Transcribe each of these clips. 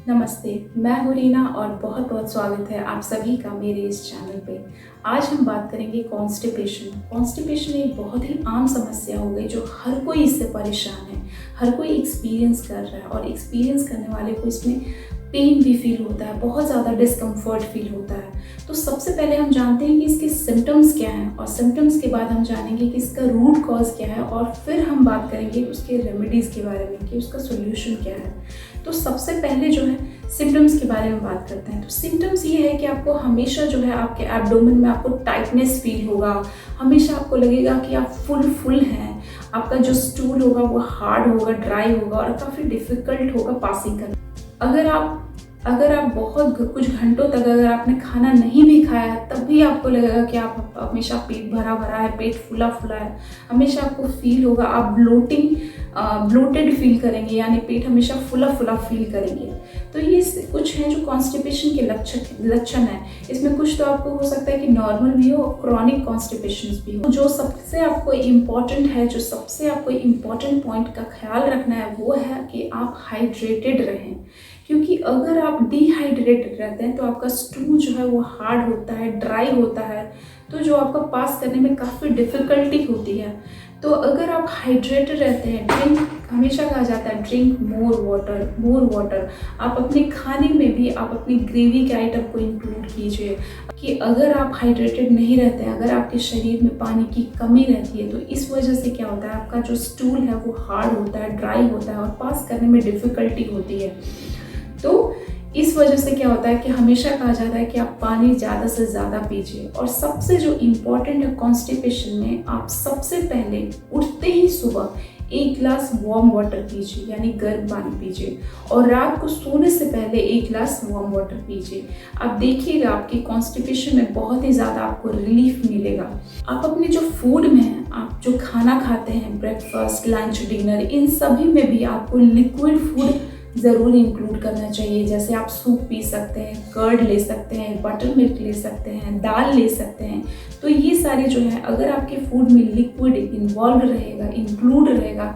नमस्ते, मैं हूँ रीना और बहुत बहुत स्वागत है आप सभी का मेरे इस चैनल पे। आज हम बात करेंगे कॉन्स्टिपेशन। कॉन्स्टिपेशन एक बहुत ही आम समस्या हो गई जो हर कोई इससे परेशान है, हर कोई एक्सपीरियंस कर रहा है और एक्सपीरियंस करने वाले को इसमें पेन भी फील होता है, बहुत ज़्यादा डिस्कम्फर्ट फील होता है। तो सबसे पहले हम जानते हैं कि इसके सिम्टम्स क्या हैं और सिम्टम्स के बाद हम जानेंगे कि इसका रूट कॉज क्या है और फिर हम बात करेंगे उसके रेमेडीज़ के बारे में कि उसका सोल्यूशन क्या है। तो सबसे पहले जो है सिम्टम्स के बारे में बात करते हैं। तो सिम्टम्स ये है कि आपको हमेशा जो है आपके एब्डोमेन में आपको टाइटनेस फील होगा, हमेशा आपको लगेगा कि आप फुल हैं, आपका जो स्टूल होगा वो हार्ड होगा, ड्राई होगा और काफ़ी डिफ़िकल्ट होगा पासिंग करना। अगर आप बहुत कुछ घंटों तक अगर आपने खाना नहीं भी खाया तब भी आपको लगेगा कि आप हमेशा पेट भरा है, पेट फूला है, हमेशा आपको फील होगा, आप ब्लोटेड फील करेंगे, यानी पेट हमेशा फूला फील करेंगे। तो ये कुछ हैं जो कॉन्स्टिपेशन के लक्षण हैं। इसमें कुछ तो आपको हो सकता है कि नॉर्मल भी हो और क्रॉनिक कॉन्स्टिपेशन भी हो। जो सबसे आपको इम्पॉर्टेंट है, जो सबसे आपको इम्पॉर्टेंट पॉइंट का ख्याल रखना है वो है कि आप हाइड्रेटेड रहें, क्योंकि अगर आप डिहाइड्रेटेड रहते हैं तो आपका स्टूल जो है वो हार्ड होता है, ड्राई होता है, तो जो आपका पास करने में काफ़ी डिफ़िकल्टी होती है। तो अगर आप हाइड्रेटेड रहते हैं, हमेशा कहा जाता है ड्रिंक मोर वाटर। आप अपने खाने में भी आप अपनी ग्रेवी के आइटम को इंक्लूड कीजिए कि अगर आप हाइड्रेटेड नहीं रहते हैं, अगर आपके शरीर में पानी की कमी रहती है तो इस वजह से क्या होता है, आपका जो स्टूल है वो हार्ड होता है, ड्राई होता है और पास करने में डिफ़िकल्टी होती है। तो इस वजह से क्या होता है कि हमेशा कहा जाता है कि आप पानी ज़्यादा से ज़्यादा पीजिए। और सबसे जो इम्पॉर्टेंट है कॉन्स्टिपेशन में, आप सबसे पहले उठते ही सुबह 1 गिलास वार्म वाटर पीजिए, यानी गर्म पानी पीजिए, और रात को सोने से पहले 1 गिलास वार्म वाटर पीजिए। आप देखिएगा आपकी कॉन्स्टिपेशन में बहुत ही ज़्यादा आपको रिलीफ मिलेगा। आप अपने जो फूड में हैं, आप जो खाना खाते हैं, ब्रेकफास्ट, लंच, डिनर, इन सभी में भी आपको लिक्विड फूड ज़रूर इंक्लूड करना चाहिए। जैसे आप सूप पी सकते हैं, कर्ड ले सकते हैं, बटर मिल्क ले सकते हैं, दाल ले सकते हैं। तो ये सारे जो है, अगर आपके फूड में लिक्विड इन्वॉल्व रहेगा, इंक्लूड रहेगा,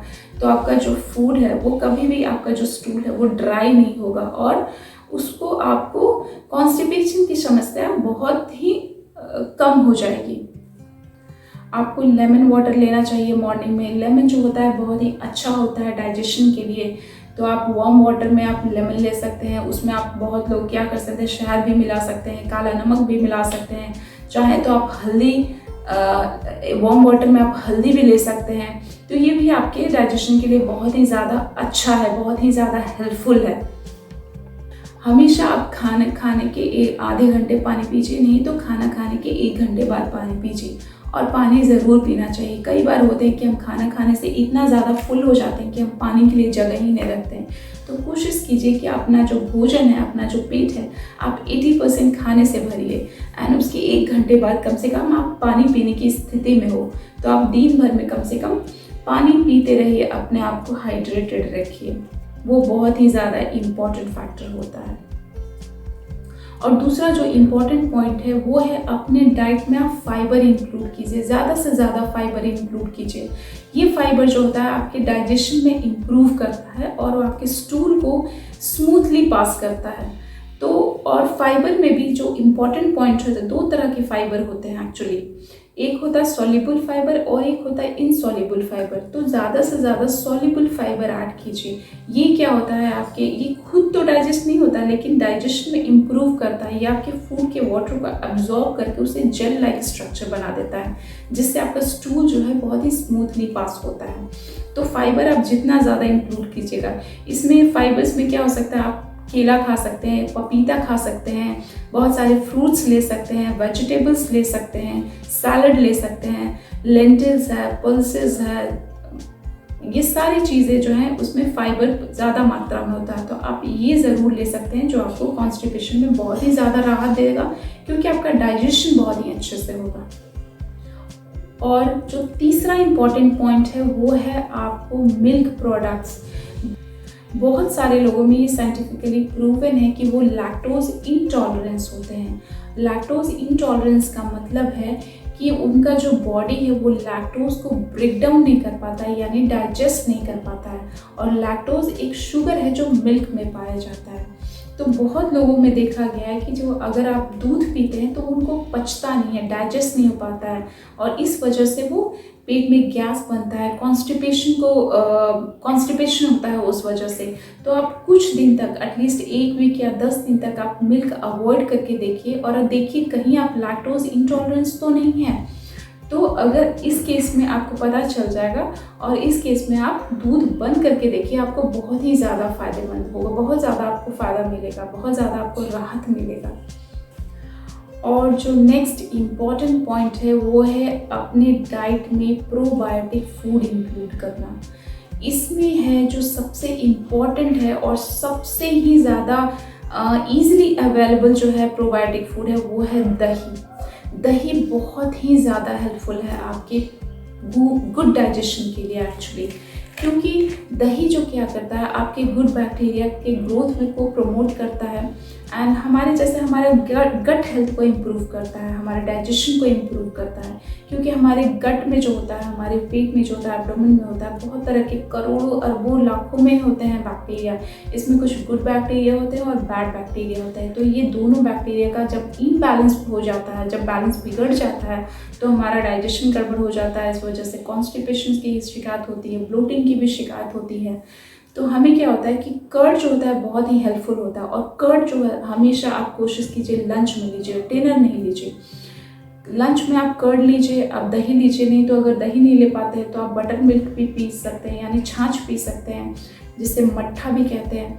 तो आपका जो फूड है वो कभी भी, आपका जो स्टूल है वो ड्राई नहीं होगा और उसको आपको कॉन्स्टिपेशन की समस्या बहुत ही कम हो जाएगी। आपको लेमन वाटर लेना चाहिए मॉर्निंग में। लेमन जो होता है बहुत ही अच्छा होता है डाइजेशन के लिए। तो आप वार्म वाटर में आप लेमन ले सकते हैं, उसमें आप, बहुत लोग क्या कर सकते हैं, शहद भी मिला सकते हैं, काला नमक भी मिला सकते हैं, चाहे तो आप हल्दी, वार्म वाटर में आप हल्दी भी ले सकते हैं। तो ये भी आपके डाइजेशन के लिए बहुत ही ज़्यादा अच्छा है, बहुत ही ज़्यादा हेल्पफुल है। हमेशा आप खाने के आधे घंटे पानी पीजिए, नहीं तो खाना खाने के 1 घंटे बाद पानी पीजिए, और पानी ज़रूर पीना चाहिए। कई बार होते हैं कि हम खाना खाने से इतना ज़्यादा फुल हो जाते हैं कि हम पानी के लिए जगह ही नहीं रखते हैं। तो कोशिश कीजिए कि अपना जो भोजन है, अपना जो पेट है, आप 80% खाने से भरिए एंड उसके 1 घंटे बाद कम से कम आप पानी पीने की स्थिति में हो। तो आप दिन भर में कम से कम पानी पीते रहिए, अपने आप को हाइड्रेटेड रखिए। वो बहुत ही ज़्यादा इम्पॉर्टेंट फैक्टर होता है। और दूसरा जो इम्पॉर्टेंट पॉइंट है वो है, अपने डाइट में आप फाइबर इंक्लूड कीजिए, ज़्यादा से ज़्यादा फाइबर इंक्लूड कीजिए। ये फाइबर जो होता है आपके डाइजेशन में इम्प्रूव करता है और आपके स्टूल को स्मूथली पास करता है। तो और फाइबर में भी जो इम्पॉर्टेंट पॉइंट होता है, 2 तरह के फाइबर होते हैं एक्चुअली। एक होता है सॉल्युबल फाइबर और एक होता है इनसॉल्युबल फाइबर। तो ज़्यादा से ज़्यादा सॉल्युबल फाइबर ऐड कीजिए। ये क्या होता है, आपके ये खुद तो डाइजेस्ट नहीं होता लेकिन डाइजेशन में इम्प्रूव करता है। ये आपके फूड के वाटर को अब्जॉर्ब करके उसे जेल लाइक स्ट्रक्चर बना देता है, जिससे आपका स्टूल जो है बहुत ही स्मूथली पास होता है। तो फाइबर आप जितना ज़्यादा इंक्लूड कीजिएगा। इसमें फाइबर्स में क्या हो सकता है, आप केला खा सकते हैं, पपीता खा सकते हैं, बहुत सारे फ्रूट्स ले सकते हैं, वेजिटेबल्स ले सकते हैं, सैलड ले सकते हैं, लेंटिल्स है, पल्सेस है, ये सारी चीज़ें जो हैं उसमें फाइबर ज़्यादा मात्रा में होता है। तो आप ये ज़रूर ले सकते हैं, जो आपको कॉन्स्टिपेशन में बहुत ही ज़्यादा राहत देगा, क्योंकि आपका डाइजेशन बहुत ही अच्छे से होगा। और जो तीसरा इम्पॉर्टेंट पॉइंट है वो है आपको मिल्क प्रोडक्ट्स। बहुत सारे लोगों में ये साइंटिफिकली प्रूवन है कि वो लैक्टोज इंटॉलरेंस होते हैं। लैक्टोज इंटॉलरेंस का मतलब है कि उनका जो बॉडी है वो लैक्टोज को ब्रेक डाउन नहीं कर पाता है, यानी डाइजेस्ट नहीं कर पाता है। और लैक्टोज एक शुगर है जो मिल्क में पाया जाता है। तो बहुत लोगों में देखा गया है कि जो अगर आप दूध पीते हैं तो उनको पचता नहीं है, डाइजेस्ट नहीं हो पाता है, और इस वजह से वो पेट में गैस बनता है, कॉन्स्टिपेशन होता है उस वजह से। तो आप कुछ दिन तक, एटलीस्ट 1 वीक या 10 दिन तक आप मिल्क अवॉइड करके देखिए, और देखिए कहीं आप लैक्टोज इंटॉलरेंस तो नहीं है। तो अगर इस केस में आपको पता चल जाएगा, और इस केस में आप दूध बंद करके देखिए, आपको बहुत ही ज़्यादा फायदेमंद होगा, बहुत ज़्यादा आपको फ़ायदा मिलेगा, बहुत ज़्यादा आपको राहत मिलेगा। और जो नेक्स्ट इम्पॉर्टेंट पॉइंट है वो है अपने डाइट में प्रोबायोटिक फूड इंक्लूड करना। इसमें है जो सबसे इम्पॉर्टेंट है और सबसे ही ज़्यादा ईजिली अवेलेबल जो है प्रोबायोटिक फूड है वो है दही। दही बहुत ही ज़्यादा हेल्पफुल है आपके गुड डाइजेशन के लिए एक्चुअली, क्योंकि दही जो क्या करता है आपके गुड बैक्टीरिया के ग्रोथ में को प्रमोट करता है, एंड हमारे गट हेल्थ को इम्प्रूव करता है, हमारे डाइजेशन को इम्प्रूव करता है, क्योंकि हमारे गट में जो होता है, हमारे पेट में जो होता है, एब्डोमेन में होता है, बहुत तरह के करोड़ों अरबों लाखों में होते हैं बैक्टीरिया। इसमें कुछ गुड बैक्टीरिया होते हैं और बैड बैक्टीरिया होते हैं। तो ये दोनों बैक्टीरिया का जब इम्बैलेंस हो जाता है, जब बैलेंस बिगड़ जाता है, तो हमारा डाइजेशन गड़बड़ हो जाता है। इस वजह से कॉन्स्टिपेशन की शिकायत होती है, ब्लोटिंग की भी शिकायत होती है। तो हमें क्या होता है कि कर्ड जो होता है बहुत ही हेल्पफुल होता है, और कर्ड जो है हमेशा आप कोशिश कीजिए लंच में लीजिए, डिनर नहीं लीजिए। लंच में आप कर्ड लीजिए, आप दही लीजिए, नहीं तो अगर दही नहीं ले पाते हैं तो आप बटर मिल्क भी पी सकते हैं, यानी छाछ पी सकते हैं, जिसे मट्ठा भी कहते हैं।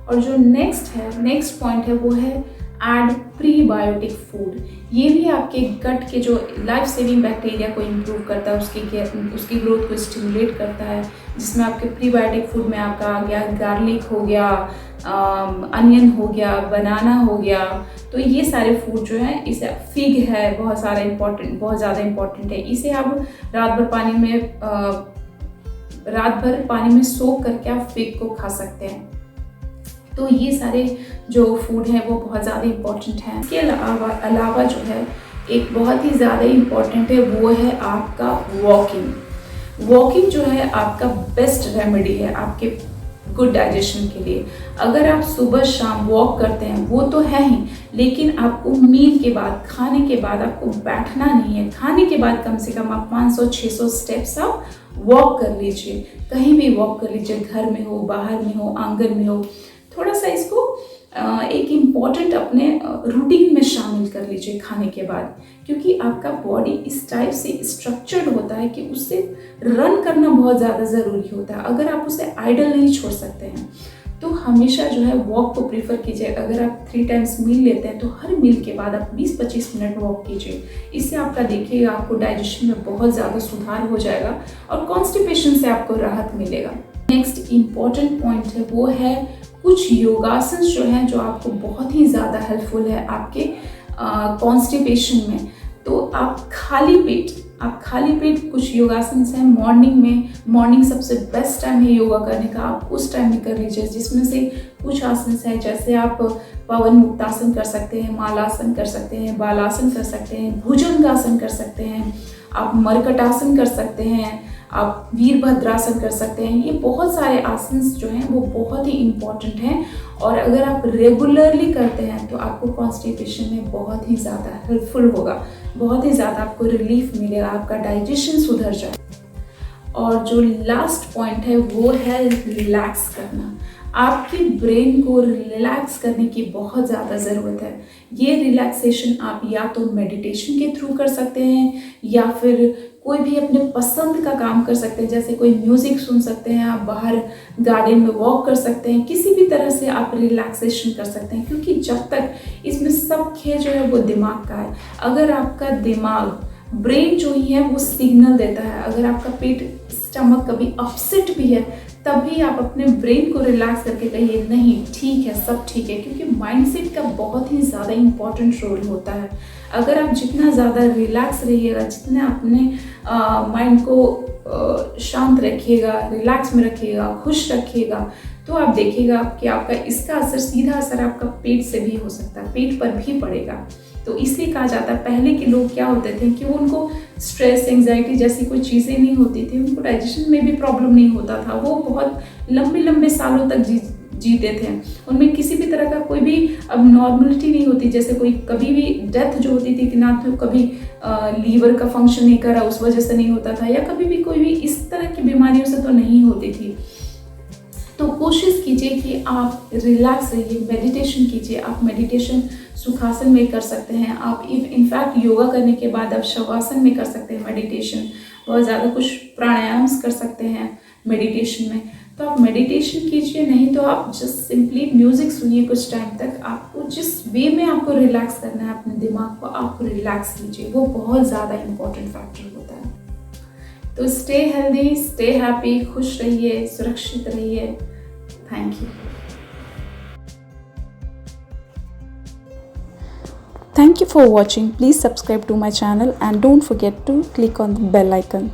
और जो नेक्स्ट पॉइंट है वो है ऐड प्रीबायोटिक फूड। ये भी आपके गट के जो लाइफ सेविंग बैक्टीरिया को इम्प्रूव करता है, उसकी ग्रोथ को स्टिमुलेट करता है, जिसमें आपके प्रीबायोटिक फूड में आपका आ गया गार्लिक हो गया, अनियन हो गया, बनाना हो गया। तो ये सारे फूड जो है, इसे फिग है, बहुत ज़्यादा इम्पॉर्टेंट है। इसे आप रात भर पानी में सोख करके आप फिग को खा सकते हैं। तो ये सारे जो फूड हैं वो बहुत ज़्यादा इम्पॉर्टेंट हैं। इसके अलावा जो है एक बहुत ही ज़्यादा इम्पॉर्टेंट है वो है आपका वॉकिंग जो है आपका बेस्ट रेमेडी है आपके गुड डाइजेशन के लिए। अगर आप सुबह शाम वॉक करते हैं वो तो है ही, लेकिन आपको मील के बाद, खाने के बाद आपको बैठना नहीं है। खाने के बाद कम से कम आप 500-600 स्टेप्स आप वॉक कर लीजिए, कहीं भी वॉक कर लीजिए, घर में हो, बाहर में हो, आंगन में हो। थोड़ा सा इसको एक इम्पॉर्टेंट अपने रूटीन में शामिल कर लीजिए खाने के बाद, क्योंकि आपका बॉडी इस टाइप से स्ट्रक्चर्ड होता है कि उससे रन करना बहुत ज़्यादा ज़रूरी होता है। अगर आप उसे आइडल नहीं छोड़ सकते हैं तो हमेशा जो है वॉक को प्रीफर कीजिए। अगर आप 3 टाइम्स मील लेते हैं तो हर मील के बाद आप 20-25 मिनट वॉक कीजिए। इससे आपका देखिएगा आपको डाइजेशन में बहुत ज़्यादा सुधार हो जाएगा और कॉन्स्टिपेशन से आपको राहत मिलेगा। नेक्स्ट इम्पॉर्टेंट पॉइंट है वो है कुछ योगासन जो हैं जो आपको बहुत ही ज़्यादा हेल्पफुल है आपके कॉन्स्टिपेशन में। तो आप खाली पेट कुछ योगासन हैं मॉर्निंग सबसे बेस्ट टाइम है योगा करने का, आप उस टाइम में कर लीजिए। जिसमें से कुछ आसन हैं, जैसे आप पवन मुक्तासन कर सकते हैं, मालासन कर सकते हैं, बालासन कर सकते हैं, भुजंगासन कर सकते हैं, आप मरकटासन कर सकते हैं, आप वीरभद्रासन कर सकते हैं। ये बहुत सारे आसन जो हैं वो बहुत ही इम्पॉर्टेंट हैं, और अगर आप रेगुलरली करते हैं तो आपको कॉन्स्टिपेशन में बहुत ही ज़्यादा हेल्पफुल होगा, बहुत ही ज़्यादा आपको रिलीफ मिलेगा, आपका डाइजेशन सुधर जाए। और जो लास्ट पॉइंट है वो है रिलैक्स करना। आपके ब्रेन को रिलैक्स करने की बहुत ज़्यादा ज़रूरत है। ये रिलैक्सेशन आप या तो मेडिटेशन के थ्रू कर सकते हैं, या फिर कोई भी अपने पसंद का काम कर सकते हैं, जैसे कोई म्यूज़िक सुन सकते हैं, आप बाहर गार्डन में वॉक कर सकते हैं, किसी भी तरह से आप रिलैक्सेशन कर सकते हैं। क्योंकि जब तक इसमें सब खेल जो है वो दिमाग का है। अगर आपका दिमाग, ब्रेन जो ही है वो सिग्नल देता है, अगर आपका पेट, स्टमक कभी अपसेट भी है, तभी आप अपने ब्रेन को रिलैक्स करके कहिए नहीं ठीक है, सब ठीक है, क्योंकि माइंडसेट का बहुत ही ज़्यादा इम्पॉर्टेंट रोल होता है। अगर आप जितना ज़्यादा रिलैक्स रहिएगा, जितना अपने माइंड को शांत रखिएगा, रिलैक्स में रखिएगा, खुश रखिएगा, तो आप देखिएगा कि आपका इसका असर, सीधा असर आपका पेट से भी हो सकता है, पेट पर भी पड़ेगा। तो इसलिए कहा जाता है पहले के लोग क्या होते थे कि उनको स्ट्रेस, एंजाइटी जैसी कोई चीज़ें नहीं होती थी, उनको डाइजेशन में भी प्रॉब्लम नहीं होता था, वो बहुत लंबे सालों तक जीते थे, उनमें किसी भी तरह का कोई भी अब नॉर्मलिटी नहीं होती। जैसे कोई कभी भी डेथ जो होती थी कि ना तो कभी लीवर का फंक्शन नहीं करा उस वजह से नहीं होता था, या कभी भी कोई भी इस तरह की बीमारियों से तो नहीं होती थी। तो कोशिश कीजिए कि आप रिलैक्स रहिए, मेडिटेशन कीजिए। आप मेडिटेशन सुखासन में कर सकते हैं, आप इनफैक्ट योगा करने के बाद आप शवासन में कर सकते हैं मेडिटेशन, बहुत ज़्यादा कुछ प्राणायाम्स कर सकते हैं मेडिटेशन में। तो आप मेडिटेशन कीजिए, नहीं तो आप जस्ट सिंपली म्यूज़िक सुनिए कुछ टाइम तक। आपको जिस वे में आपको रिलैक्स करना है अपने दिमाग को, आप रिलैक्स कीजिए, वो बहुत ज़्यादा इम्पोर्टेंट फैक्टर होता है। तो स्टे हेल्दी, स्टे हैप्पी, खुश रहिए, सुरक्षित रहिए। Thank you. Thank you for watching. Please subscribe to my channel and don't forget to click on the bell icon.